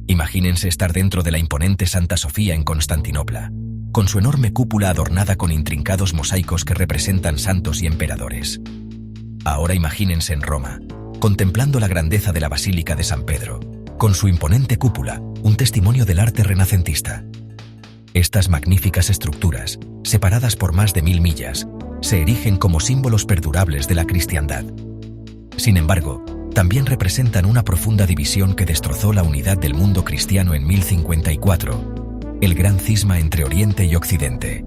Imagínense estar dentro de la imponente Santa Sofía en Constantinopla, con su enorme cúpula adornada con intrincados mosaicos que representan santos y emperadores. Ahora imagínense en Roma, contemplando la grandeza de la Basílica de San Pedro, con su imponente cúpula, un testimonio del arte renacentista. Estas magníficas estructuras, separadas por más de 1000 millas, se erigen como símbolos perdurables de la cristiandad. Sin embargo, también representan una profunda división que destrozó la unidad del mundo cristiano en 1054, el gran cisma entre Oriente y Occidente.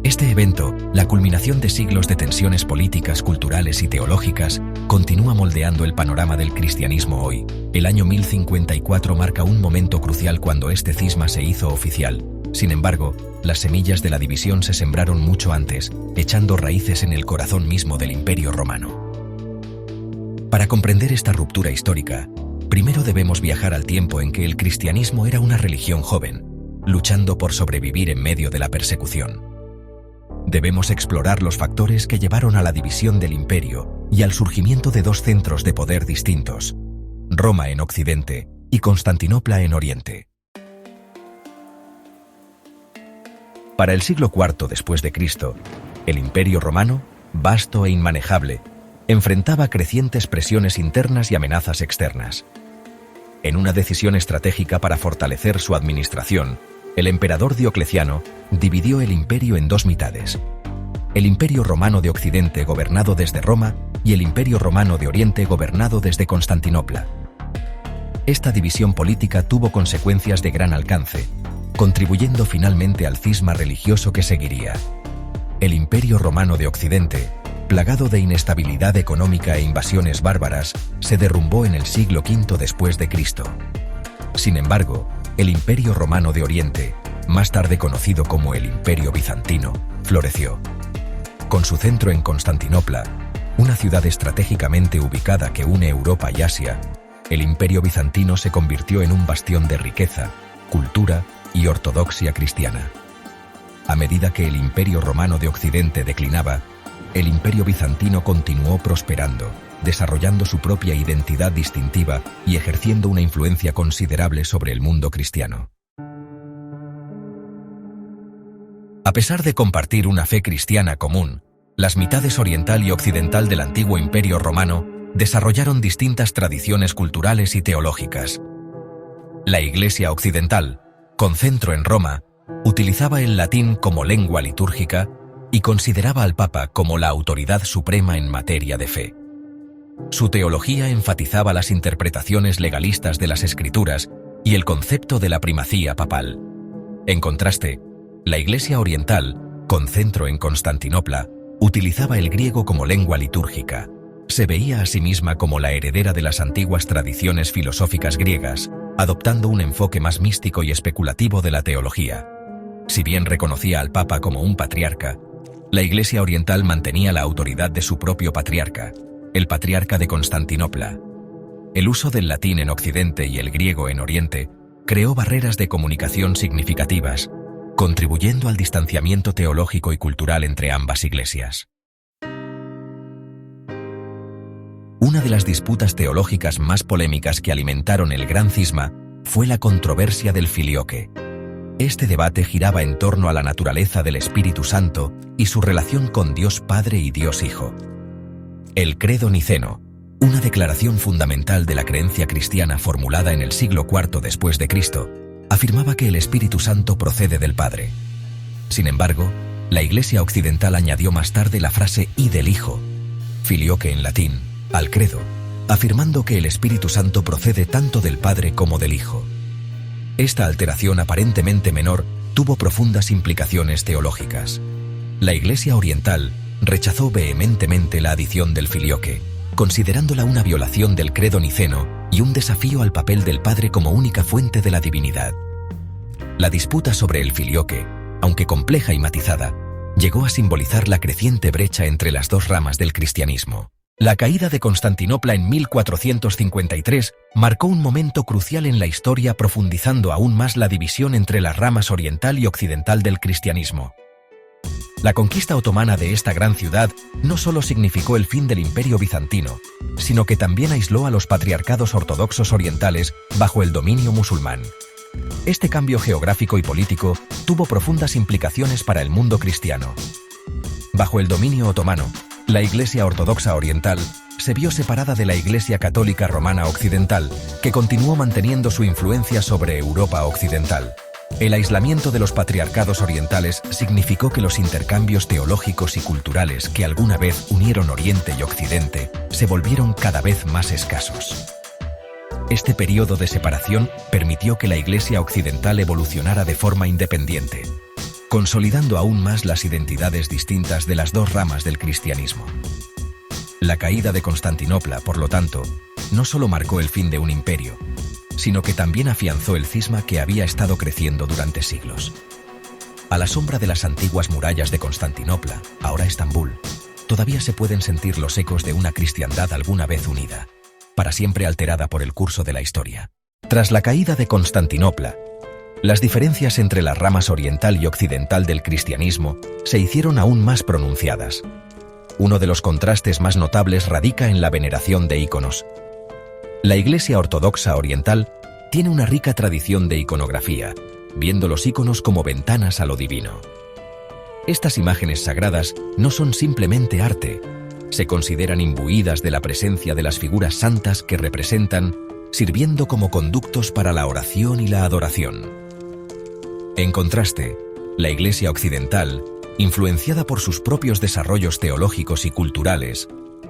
Este evento, la culminación de siglos de tensiones políticas, culturales y teológicas, continúa moldeando el panorama del cristianismo hoy. El año 1054 marca un momento crucial cuando este cisma se hizo oficial. Sin embargo, las semillas de la división se sembraron mucho antes, echando raíces en el corazón mismo del Imperio Romano. Para comprender esta ruptura histórica, primero debemos viajar al tiempo en que el cristianismo era una religión joven, luchando por sobrevivir en medio de la persecución. Debemos explorar los factores que llevaron a la división del imperio y al surgimiento de dos centros de poder distintos, Roma en Occidente y Constantinopla en Oriente. Para el siglo IV después de Cristo, el Imperio Romano, vasto e inmanejable, enfrentaba crecientes presiones internas y amenazas externas. En una decisión estratégica para fortalecer su administración, el emperador Diocleciano dividió el imperio en dos mitades: el Imperio Romano de Occidente gobernado desde Roma y el Imperio Romano de Oriente gobernado desde Constantinopla. Esta división política tuvo consecuencias de gran alcance, contribuyendo finalmente al cisma religioso que seguiría. El Imperio Romano de Occidente, plagado de inestabilidad económica e invasiones bárbaras, se derrumbó en el siglo V después de Cristo. Sin embargo, el Imperio Romano de Oriente, más tarde conocido como el Imperio Bizantino, floreció. Con su centro en Constantinopla, una ciudad estratégicamente ubicada que une Europa y Asia, el Imperio Bizantino se convirtió en un bastión de riqueza, cultura y ortodoxia cristiana. A medida que el Imperio Romano de Occidente declinaba, el Imperio Bizantino continuó prosperando, desarrollando su propia identidad distintiva y ejerciendo una influencia considerable sobre el mundo cristiano. A pesar de compartir una fe cristiana común, las mitades oriental y occidental del antiguo Imperio Romano desarrollaron distintas tradiciones culturales y teológicas. La Iglesia occidental, con centro en Roma, utilizaba el latín como lengua litúrgica y consideraba al Papa como la autoridad suprema en materia de fe. Su teología enfatizaba las interpretaciones legalistas de las Escrituras y el concepto de la primacía papal. En contraste, la Iglesia oriental, con centro en Constantinopla, utilizaba el griego como lengua litúrgica. Se veía a sí misma como la heredera de las antiguas tradiciones filosóficas griegas, adoptando un enfoque más místico y especulativo de la teología. Si bien reconocía al Papa como un patriarca, la Iglesia oriental mantenía la autoridad de su propio patriarca, el Patriarca de Constantinopla. El uso del latín en Occidente y el griego en Oriente creó barreras de comunicación significativas, contribuyendo al distanciamiento teológico y cultural entre ambas iglesias. Una de las disputas teológicas más polémicas que alimentaron el Gran Cisma fue la controversia del filioque. Este debate giraba en torno a la naturaleza del Espíritu Santo y su relación con Dios Padre y Dios Hijo. El Credo Niceno, una declaración fundamental de la creencia cristiana formulada en el siglo IV después de Cristo, afirmaba que el Espíritu Santo procede del Padre. Sin embargo, la Iglesia occidental añadió más tarde la frase «y del Hijo», filioque en latín, al credo, afirmando que el Espíritu Santo procede tanto del Padre como del Hijo. Esta alteración aparentemente menor tuvo profundas implicaciones teológicas. La Iglesia oriental rechazó vehementemente la adición del filioque, considerándola una violación del credo niceno y un desafío al papel del Padre como única fuente de la divinidad. La disputa sobre el filioque, aunque compleja y matizada, llegó a simbolizar la creciente brecha entre las dos ramas del cristianismo. La caída de Constantinopla en 1453 marcó un momento crucial en la historia, profundizando aún más la división entre las ramas oriental y occidental del cristianismo. La conquista otomana de esta gran ciudad no solo significó el fin del Imperio bizantino, sino que también aisló a los patriarcados ortodoxos orientales bajo el dominio musulmán. Este cambio geográfico y político tuvo profundas implicaciones para el mundo cristiano. Bajo el dominio otomano, la Iglesia Ortodoxa Oriental se vio separada de la Iglesia Católica Romana Occidental, que continuó manteniendo su influencia sobre Europa Occidental. El aislamiento de los patriarcados orientales significó que los intercambios teológicos y culturales que alguna vez unieron Oriente y Occidente se volvieron cada vez más escasos. Este periodo de separación permitió que la Iglesia Occidental evolucionara de forma independiente, consolidando aún más las identidades distintas de las dos ramas del cristianismo. La caída de Constantinopla, por lo tanto, no solo marcó el fin de un imperio, sino que también afianzó el cisma que había estado creciendo durante siglos. A la sombra de las antiguas murallas de Constantinopla, ahora Estambul, todavía se pueden sentir los ecos de una cristiandad alguna vez unida, para siempre alterada por el curso de la historia. Tras la caída de Constantinopla, las diferencias entre las ramas oriental y occidental del cristianismo se hicieron aún más pronunciadas. Uno de los contrastes más notables radica en la veneración de íconos. La Iglesia Ortodoxa Oriental tiene una rica tradición de iconografía, viendo los íconos como ventanas a lo divino. Estas imágenes sagradas no son simplemente arte, se consideran imbuidas de la presencia de las figuras santas que representan, sirviendo como conductos para la oración y la adoración. En contraste, la Iglesia Occidental, influenciada por sus propios desarrollos teológicos y culturales,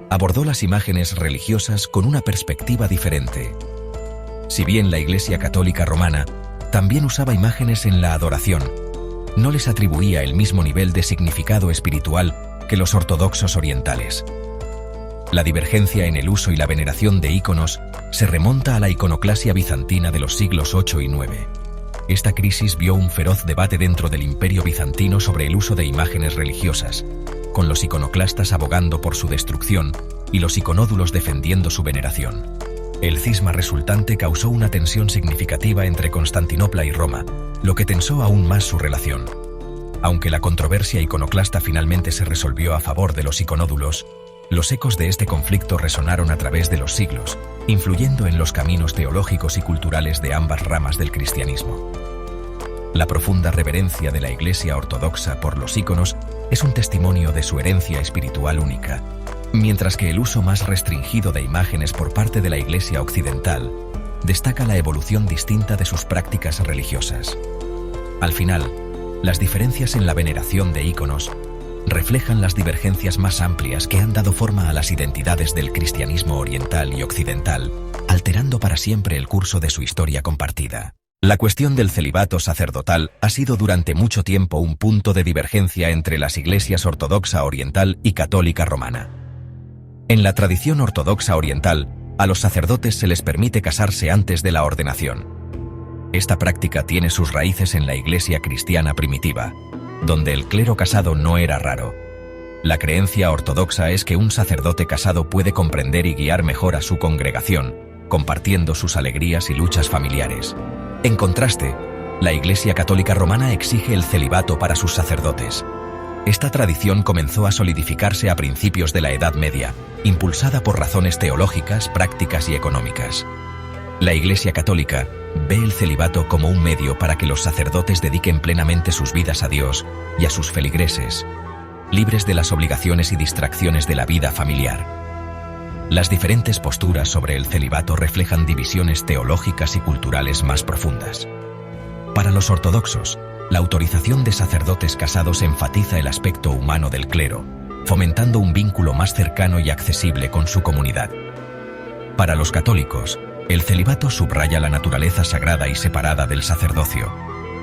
abordó las imágenes religiosas con una perspectiva diferente. Si bien la Iglesia Católica Romana también usaba imágenes en la adoración, no les atribuía el mismo nivel de significado espiritual que los ortodoxos orientales. La divergencia en el uso y la veneración de íconos se remonta a la iconoclasia bizantina de los siglos VIII y IX. Esta crisis vio un feroz debate dentro del Imperio bizantino sobre el uso de imágenes religiosas, con los iconoclastas abogando por su destrucción y los iconódulos defendiendo su veneración. El cisma resultante causó una tensión significativa entre Constantinopla y Roma, lo que tensó aún más su relación. Aunque la controversia iconoclasta finalmente se resolvió a favor de los iconódulos, los ecos de este conflicto resonaron a través de los siglos, influyendo en los caminos teológicos y culturales de ambas ramas del cristianismo. La profunda reverencia de la Iglesia Ortodoxa por los íconos es un testimonio de su herencia espiritual única, mientras que el uso más restringido de imágenes por parte de la Iglesia Occidental destaca la evolución distinta de sus prácticas religiosas. Al final, las diferencias en la veneración de íconos reflejan las divergencias más amplias que han dado forma a las identidades del cristianismo oriental y occidental, alterando para siempre el curso de su historia compartida. La cuestión del celibato sacerdotal ha sido durante mucho tiempo un punto de divergencia entre las iglesias ortodoxa oriental y católica romana. En la tradición ortodoxa oriental, a los sacerdotes se les permite casarse antes de la ordenación. Esta práctica tiene sus raíces en la iglesia cristiana primitiva, donde el clero casado no era raro. La creencia ortodoxa es que un sacerdote casado puede comprender y guiar mejor a su congregación, compartiendo sus alegrías y luchas familiares. En contraste, la Iglesia Católica Romana exige el celibato para sus sacerdotes. Esta tradición comenzó a solidificarse a principios de la Edad Media, impulsada por razones teológicas, prácticas y económicas. La Iglesia Católica ve el celibato como un medio para que los sacerdotes dediquen plenamente sus vidas a Dios y a sus feligreses, libres de las obligaciones y distracciones de la vida familiar. Las diferentes posturas sobre el celibato reflejan divisiones teológicas y culturales más profundas. Para los ortodoxos, la autorización de sacerdotes casados enfatiza el aspecto humano del clero, fomentando un vínculo más cercano y accesible con su comunidad. Para los católicos, el celibato subraya la naturaleza sagrada y separada del sacerdocio,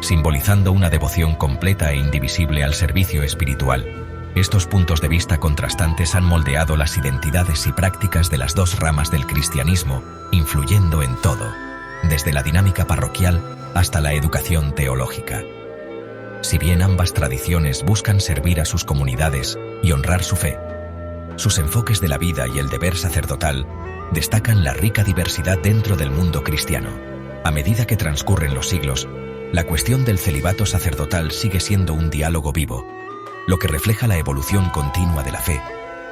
simbolizando una devoción completa e indivisible al servicio espiritual. Estos puntos de vista contrastantes han moldeado las identidades y prácticas de las dos ramas del cristianismo, influyendo en todo, desde la dinámica parroquial hasta la educación teológica. Si bien ambas tradiciones buscan servir a sus comunidades y honrar su fe, sus enfoques de la vida y el deber sacerdotal destacan la rica diversidad dentro del mundo cristiano. A medida que transcurren los siglos, la cuestión del celibato sacerdotal sigue siendo un diálogo vivo, lo que refleja la evolución continua de la fe,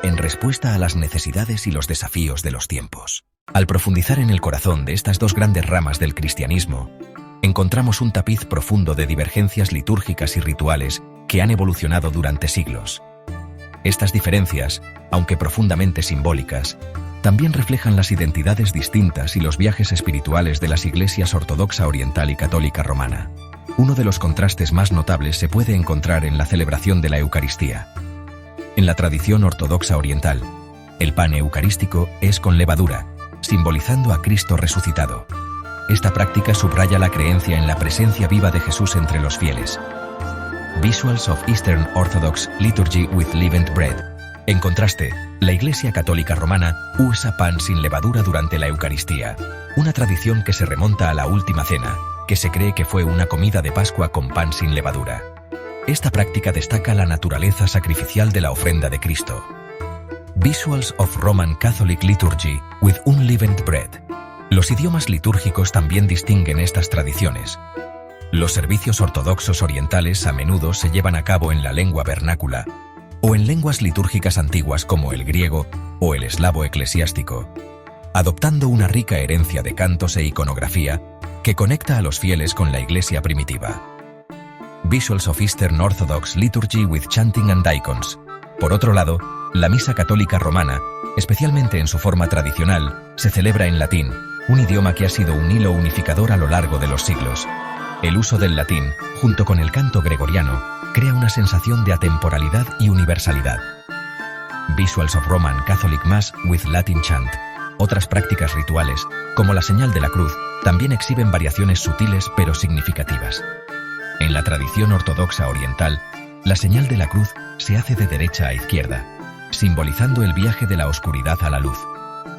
en respuesta a las necesidades y los desafíos de los tiempos. Al profundizar en el corazón de estas dos grandes ramas del cristianismo, encontramos un tapiz profundo de divergencias litúrgicas y rituales que han evolucionado durante siglos. Estas diferencias, aunque profundamente simbólicas, también reflejan las identidades distintas y los viajes espirituales de las iglesias ortodoxa oriental y católica romana. Uno de los contrastes más notables se puede encontrar en la celebración de la Eucaristía. En la tradición ortodoxa oriental, el pan eucarístico es con levadura, simbolizando a Cristo resucitado. Esta práctica subraya la creencia en la presencia viva de Jesús entre los fieles. Visuals of Eastern Orthodox Liturgy with Leavened Bread. En contraste, la Iglesia Católica Romana usa pan sin levadura durante la Eucaristía, una tradición que se remonta a la Última Cena, que se cree que fue una comida de Pascua con pan sin levadura. Esta práctica destaca la naturaleza sacrificial de la ofrenda de Cristo. Visuals of Roman Catholic Liturgy with Unleavened Bread. Los idiomas litúrgicos también distinguen estas tradiciones. Los servicios ortodoxos orientales a menudo se llevan a cabo en la lengua vernácula o en lenguas litúrgicas antiguas como el griego o el eslavo eclesiástico, adoptando una rica herencia de cantos e iconografía que conecta a los fieles con la iglesia primitiva. Visuals of Eastern Orthodox Liturgy with Chanting and Icons. Por otro lado, la misa católica romana, especialmente en su forma tradicional, se celebra en latín, un idioma que ha sido un hilo unificador a lo largo de los siglos. El uso del latín, junto con el canto gregoriano, crea una sensación de atemporalidad y universalidad. Visuals of Roman Catholic Mass with Latin Chant. Otras prácticas rituales, como la señal de la cruz, también exhiben variaciones sutiles pero significativas. En la tradición ortodoxa oriental, la señal de la cruz se hace de derecha a izquierda, simbolizando el viaje de la oscuridad a la luz.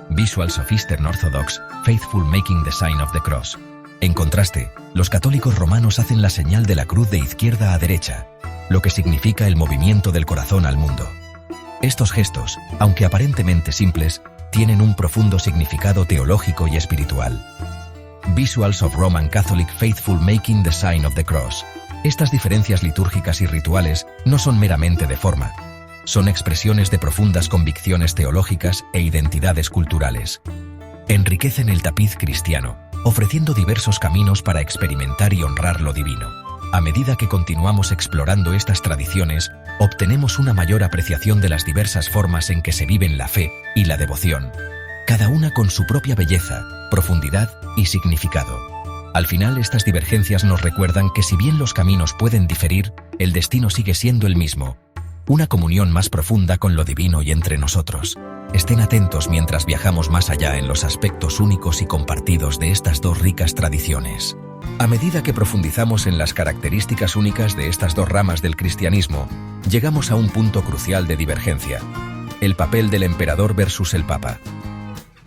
Visuals of Eastern Orthodox Faithful Making the Sign of the Cross. En contraste, los católicos romanos hacen la señal de la cruz de izquierda a derecha, lo que significa el movimiento del corazón al mundo. Estos gestos, aunque aparentemente simples, tienen un profundo significado teológico y espiritual. Visuals of Roman Catholic Faithful Making the Sign of the Cross. Estas diferencias litúrgicas y rituales no son meramente de forma, son expresiones de profundas convicciones teológicas e identidades culturales. Enriquecen el tapiz cristiano, ofreciendo diversos caminos para experimentar y honrar lo divino. A medida que continuamos explorando estas tradiciones, obtenemos una mayor apreciación de las diversas formas en que se viven la fe y la devoción, cada una con su propia belleza, profundidad y significado. Al final, estas divergencias nos recuerdan que si bien los caminos pueden diferir, el destino sigue siendo el mismo, una comunión más profunda con lo divino y entre nosotros. Estén atentos mientras viajamos más allá en los aspectos únicos y compartidos de estas dos ricas tradiciones. A medida que profundizamos en las características únicas de estas dos ramas del cristianismo, llegamos a un punto crucial de divergencia: el papel del emperador versus el papa.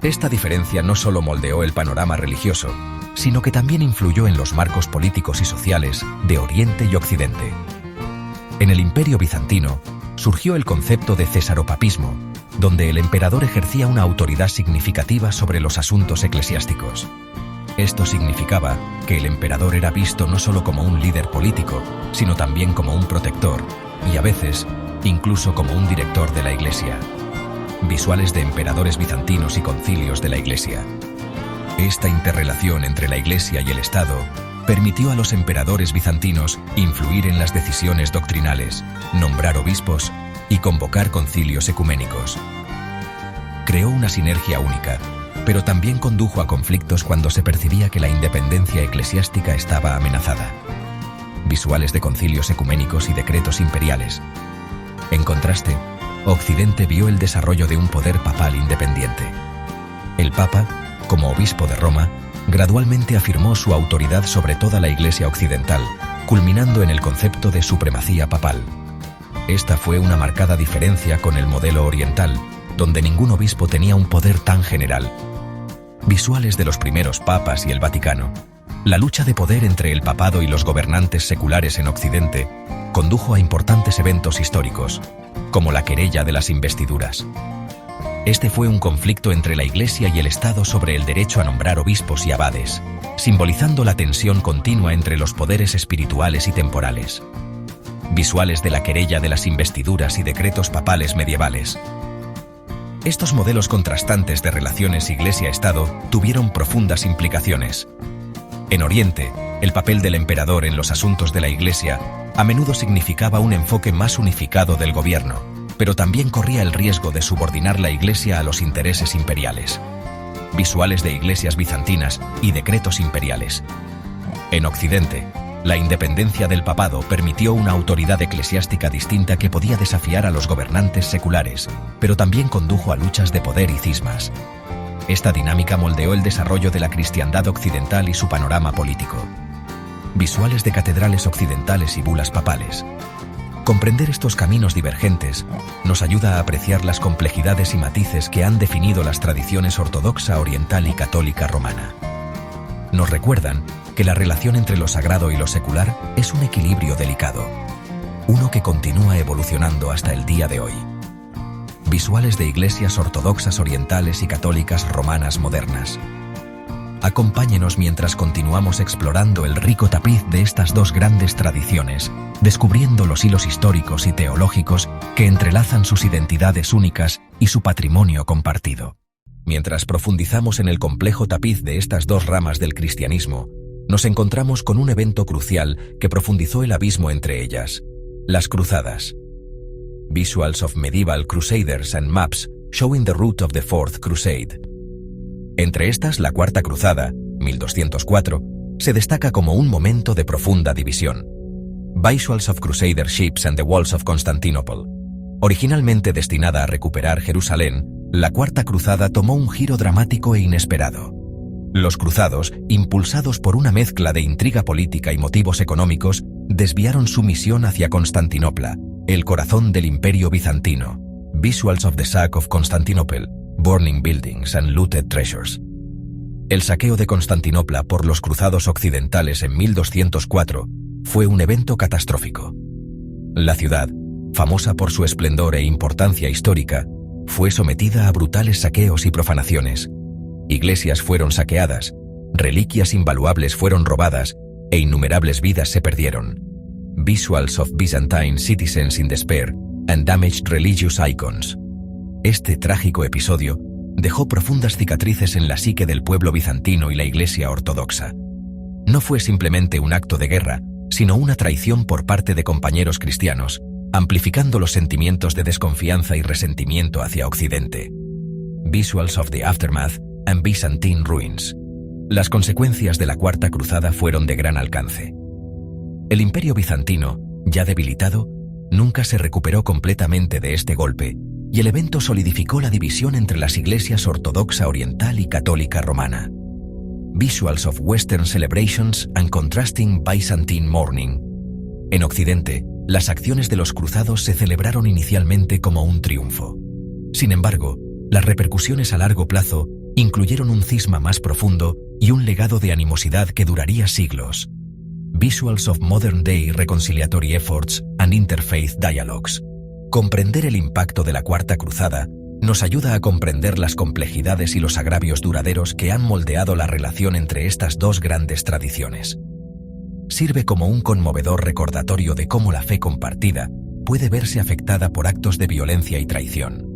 Esta diferencia no solo moldeó el panorama religioso, sino que también influyó en los marcos políticos y sociales de Oriente y Occidente. En el Imperio Bizantino surgió el concepto de cesaropapismo, donde el emperador ejercía una autoridad significativa sobre los asuntos eclesiásticos. Esto significaba que el emperador era visto no solo como un líder político, sino también como un protector, y a veces, incluso como un director de la Iglesia. Visuales de emperadores bizantinos y concilios de la Iglesia. Esta interrelación entre la Iglesia y el Estado permitió a los emperadores bizantinos influir en las decisiones doctrinales, nombrar obispos y convocar concilios ecuménicos. Creó una sinergia única, pero también condujo a conflictos cuando se percibía que la independencia eclesiástica estaba amenazada. Visuales de concilios ecuménicos y decretos imperiales. En contraste, Occidente vio el desarrollo de un poder papal independiente. El Papa, como obispo de Roma, gradualmente afirmó su autoridad sobre toda la Iglesia occidental, culminando en el concepto de supremacía papal. Esta fue una marcada diferencia con el modelo oriental, donde ningún obispo tenía un poder tan general. Visuales de los primeros papas y el Vaticano. La lucha de poder entre el papado y los gobernantes seculares en Occidente condujo a importantes eventos históricos, como la querella de las investiduras. Este fue un conflicto entre la Iglesia y el Estado sobre el derecho a nombrar obispos y abades, simbolizando la tensión continua entre los poderes espirituales y temporales. visuales de la querella de las investiduras y decretos papales medievales. Estos modelos contrastantes de relaciones Iglesia-Estado tuvieron profundas implicaciones. En Oriente, el papel del emperador en los asuntos de la Iglesia a menudo significaba un enfoque más unificado del gobierno, pero también corría el riesgo de subordinar la Iglesia a los intereses imperiales. Visuales de iglesias bizantinas y decretos imperiales. En Occidente, la independencia del papado permitió una autoridad eclesiástica distinta que podía desafiar a los gobernantes seculares, pero también condujo a luchas de poder y cismas. Esta dinámica moldeó el desarrollo de la cristiandad occidental y su panorama político. Visuales de catedrales occidentales y bulas papales. Comprender estos caminos divergentes nos ayuda a apreciar las complejidades y matices que han definido las tradiciones ortodoxa, oriental y católica romana. Nos recuerdan que la relación entre lo sagrado y lo secular es un equilibrio delicado, uno que continúa evolucionando hasta el día de hoy. Visuales de iglesias ortodoxas orientales y católicas romanas modernas. Acompáñenos mientras continuamos explorando el rico tapiz de estas dos grandes tradiciones, descubriendo los hilos históricos y teológicos que entrelazan sus identidades únicas y su patrimonio compartido. Mientras profundizamos en el complejo tapiz de estas dos ramas del cristianismo, nos encontramos con un evento crucial que profundizó el abismo entre ellas: las cruzadas. Visuals of Medieval Crusaders and Maps showing the route of the Fourth Crusade. Entre estas, la Cuarta Cruzada, 1204, se destaca como un momento de profunda división. Visuals of Crusader Ships and the Walls of Constantinople. Originalmente destinada a recuperar Jerusalén, la Cuarta Cruzada tomó un giro dramático e inesperado. Los cruzados, impulsados por una mezcla de intriga política y motivos económicos, desviaron su misión hacia Constantinopla, el corazón del Imperio Bizantino. Visuals of the Sack of Constantinople, Burning Buildings and Looted Treasures. El saqueo de Constantinopla por los cruzados occidentales en 1204 fue un evento catastrófico. La ciudad, famosa por su esplendor e importancia histórica, fue sometida a brutales saqueos y profanaciones. Iglesias fueron saqueadas, reliquias invaluables fueron robadas e innumerables vidas se perdieron. Visuals of Byzantine Citizens in Despair and Damaged Religious Icons. Este trágico episodio dejó profundas cicatrices en la psique del pueblo bizantino y la Iglesia ortodoxa. No fue simplemente un acto de guerra, sino una traición por parte de compañeros cristianos, amplificando los sentimientos de desconfianza y resentimiento hacia Occidente. Visuals of the Aftermath and Byzantine Ruins. Las consecuencias de la Cuarta Cruzada fueron de gran alcance. El Imperio bizantino, ya debilitado, nunca se recuperó completamente de este golpe, y el evento solidificó la división entre las iglesias ortodoxa oriental y católica romana. Visuals of Western Celebrations and Contrasting Byzantine Mourning. En Occidente, las acciones de los cruzados se celebraron inicialmente como un triunfo. Sin embargo, las repercusiones a largo plazo incluyeron un cisma más profundo y un legado de animosidad que duraría siglos. Visuals of Modern Day Reconciliatory Efforts and Interfaith Dialogues. Comprender el impacto de la Cuarta Cruzada nos ayuda a comprender las complejidades y los agravios duraderos que han moldeado la relación entre estas dos grandes tradiciones. Sirve como un conmovedor recordatorio de cómo la fe compartida puede verse afectada por actos de violencia y traición.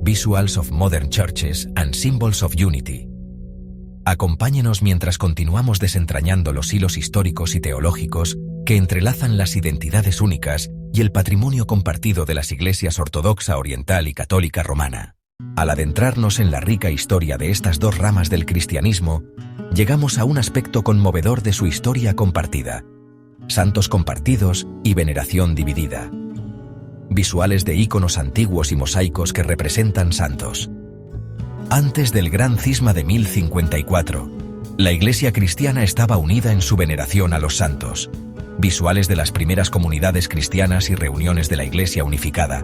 Visuals of Modern Churches and Symbols of Unity. Acompáñenos mientras continuamos desentrañando los hilos históricos y teológicos que entrelazan las identidades únicas y el patrimonio compartido de las iglesias ortodoxa oriental y católica romana. Al adentrarnos en la rica historia de estas dos ramas del cristianismo, llegamos a un aspecto conmovedor de su historia compartida: santos compartidos y veneración dividida. Visuales de íconos antiguos y mosaicos que representan santos. Antes del gran cisma de 1054, la iglesia cristiana estaba unida en su veneración a los santos. Visuales de las primeras comunidades cristianas y reuniones de la iglesia unificada.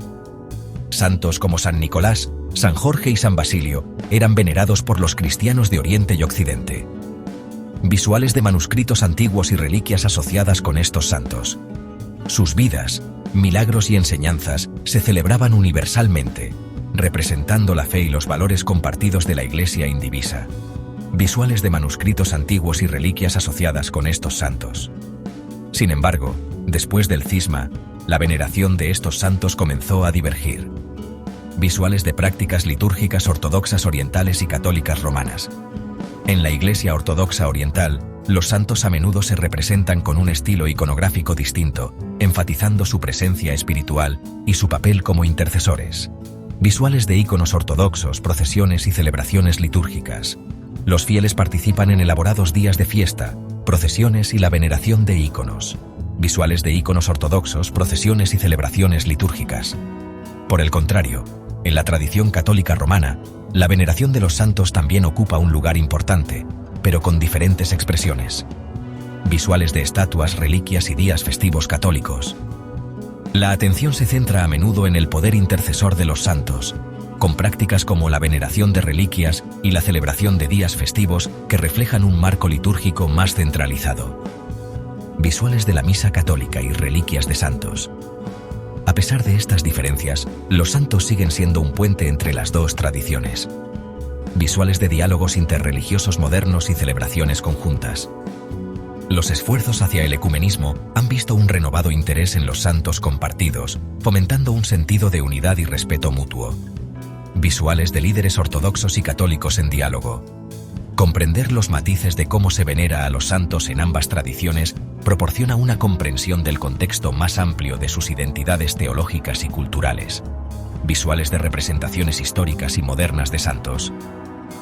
Santos como San Nicolás, San Jorge y San Basilio eran venerados por los cristianos de Oriente y Occidente. Visuales de manuscritos antiguos y reliquias asociadas con estos santos. Sus vidas, milagros y enseñanzas se celebraban universalmente, representando la fe y los valores compartidos de la iglesia indivisa. Visuales de manuscritos antiguos y reliquias asociadas con estos santos. Sin embargo, Después del cisma, la veneración de estos santos comenzó a divergir. Visuales de prácticas litúrgicas ortodoxas orientales y católicas romanas. En la Iglesia Ortodoxa Oriental, los santos a menudo se representan con un estilo iconográfico distinto, enfatizando su presencia espiritual y su papel como intercesores. Visuales de íconos ortodoxos, procesiones y celebraciones litúrgicas. Los fieles participan en elaborados días de fiesta, procesiones y la veneración de íconos. Visuales de íconos ortodoxos, procesiones y celebraciones litúrgicas. Por el contrario, en la tradición católica romana, la veneración de los santos también ocupa un lugar importante, pero con diferentes expresiones. Visuales de estatuas, reliquias y días festivos católicos. La atención se centra a menudo en el poder intercesor de los santos, con prácticas como la veneración de reliquias y la celebración de días festivos que reflejan un marco litúrgico más centralizado. Visuales de la misa católica y reliquias de santos. A pesar de estas diferencias, los santos siguen siendo un puente entre las dos tradiciones. Visuales de diálogos interreligiosos modernos y celebraciones conjuntas. Los esfuerzos hacia el ecumenismo han visto un renovado interés en los santos compartidos, fomentando un sentido de unidad y respeto mutuo. Visuales de líderes ortodoxos y católicos en diálogo. Comprender los matices de cómo se venera a los santos en ambas tradiciones proporciona una comprensión del contexto más amplio de sus identidades teológicas y culturales. Visuales de representaciones históricas y modernas de santos.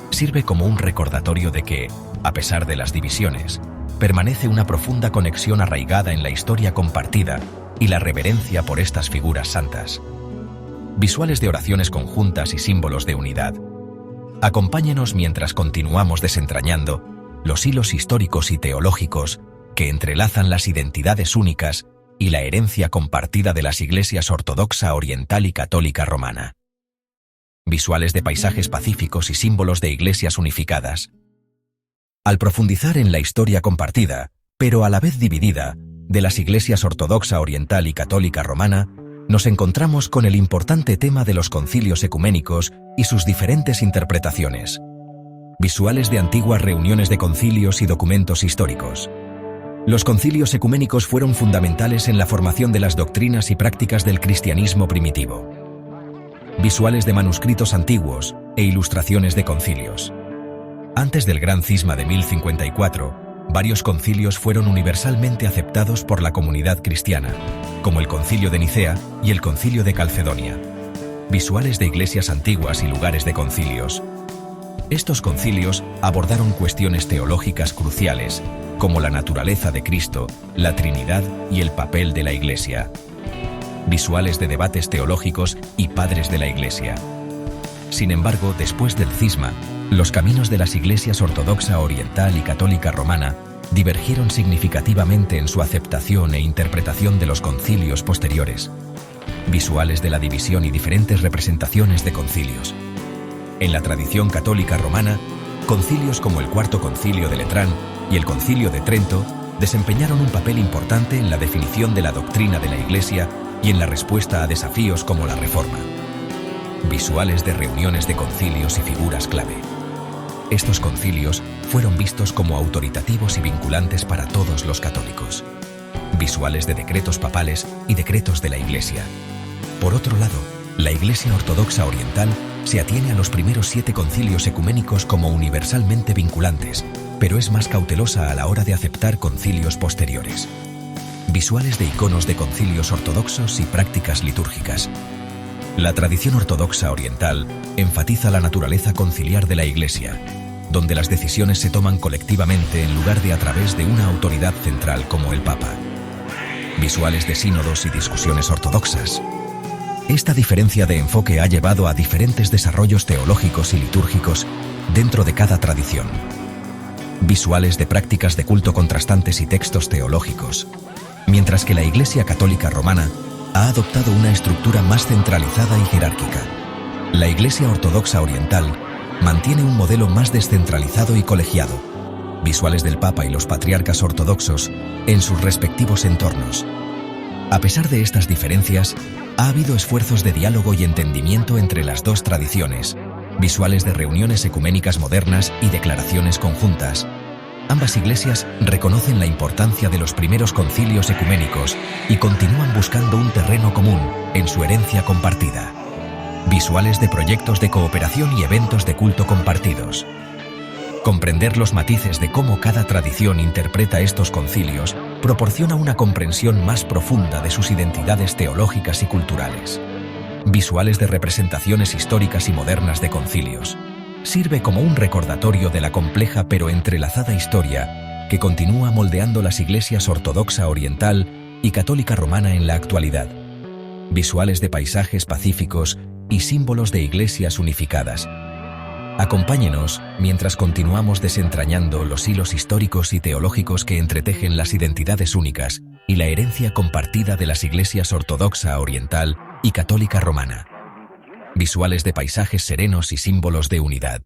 Sirve como un recordatorio de que, a pesar de las divisiones, permanece una profunda conexión arraigada en la historia compartida y la reverencia por estas figuras santas. Visuales de oraciones conjuntas y símbolos de unidad. Acompáñenos mientras continuamos desentrañando los hilos históricos y teológicos que entrelazan las identidades únicas y la herencia compartida de las iglesias ortodoxa oriental y católica romana. Visuales de paisajes pacíficos y símbolos de iglesias unificadas. Al profundizar en la historia compartida, pero a la vez dividida, de las iglesias ortodoxa oriental y católica romana, nos encontramos con el importante tema de los concilios ecuménicos y sus diferentes interpretaciones. Visuales de antiguas reuniones de concilios y documentos históricos. Los concilios ecuménicos fueron fundamentales en la formación de las doctrinas y prácticas del cristianismo primitivo. Visuales de manuscritos antiguos e ilustraciones de concilios. Antes del Gran Cisma de 1054, varios concilios fueron universalmente aceptados por la comunidad cristiana, como el Concilio de Nicea y el Concilio de Calcedonia. Visuales de iglesias antiguas y lugares de concilios. Estos concilios abordaron cuestiones teológicas cruciales, como la naturaleza de Cristo, la Trinidad y el papel de la Iglesia. Visuales de debates teológicos y padres de la Iglesia. Sin embargo, después del cisma, los caminos de las iglesias ortodoxa oriental y católica romana divergieron significativamente en su aceptación e interpretación de los concilios posteriores. Visuales de la división y diferentes representaciones de concilios. En la tradición católica romana, concilios como el Cuarto Concilio de Letrán y el Concilio de Trento desempeñaron un papel importante en la definición de la doctrina de la Iglesia y en la respuesta a desafíos como la Reforma. Visuales de reuniones de concilios y figuras clave. Estos concilios fueron vistos como autoritativos y vinculantes para todos los católicos. Visuales de decretos papales y decretos de la Iglesia. Por otro lado, la Iglesia Ortodoxa Oriental se atiene a los primeros 7 concilios ecuménicos como universalmente vinculantes, pero es más cautelosa a la hora de aceptar concilios posteriores. Visuales de iconos de concilios ortodoxos y prácticas litúrgicas. La tradición ortodoxa oriental enfatiza la naturaleza conciliar de la Iglesia, donde las decisiones se toman colectivamente en lugar de a través de una autoridad central como el Papa. Visuales de sínodos y discusiones ortodoxas. Esta diferencia de enfoque ha llevado a diferentes desarrollos teológicos y litúrgicos dentro de cada tradición. Visuales de prácticas de culto contrastantes y textos teológicos. Mientras que la Iglesia Católica Romana ha adoptado una estructura más centralizada y jerárquica. La Iglesia Ortodoxa Oriental mantiene un modelo más descentralizado y colegiado. Visuales del Papa y los patriarcas ortodoxos en sus respectivos entornos. A pesar de estas diferencias, ha habido esfuerzos de diálogo y entendimiento entre las dos tradiciones, visuales de reuniones ecuménicas modernas y declaraciones conjuntas. Ambas iglesias reconocen la importancia de los primeros concilios ecuménicos y continúan buscando un terreno común en su herencia compartida. Visuales de proyectos de cooperación y eventos de culto compartidos. Comprender los matices de cómo cada tradición interpreta estos concilios proporciona una comprensión más profunda de sus identidades teológicas y culturales. Visuales de representaciones históricas y modernas de concilios. Sirve como un recordatorio de la compleja pero entrelazada historia que continúa moldeando las iglesias ortodoxa oriental y católica romana en la actualidad. Visuales de paisajes pacíficos y símbolos de iglesias unificadas. Acompáñenos mientras continuamos desentrañando los hilos históricos y teológicos que entretejen las identidades únicas y la herencia compartida de las iglesias ortodoxa oriental y católica romana. Visuales de paisajes serenos y símbolos de unidad.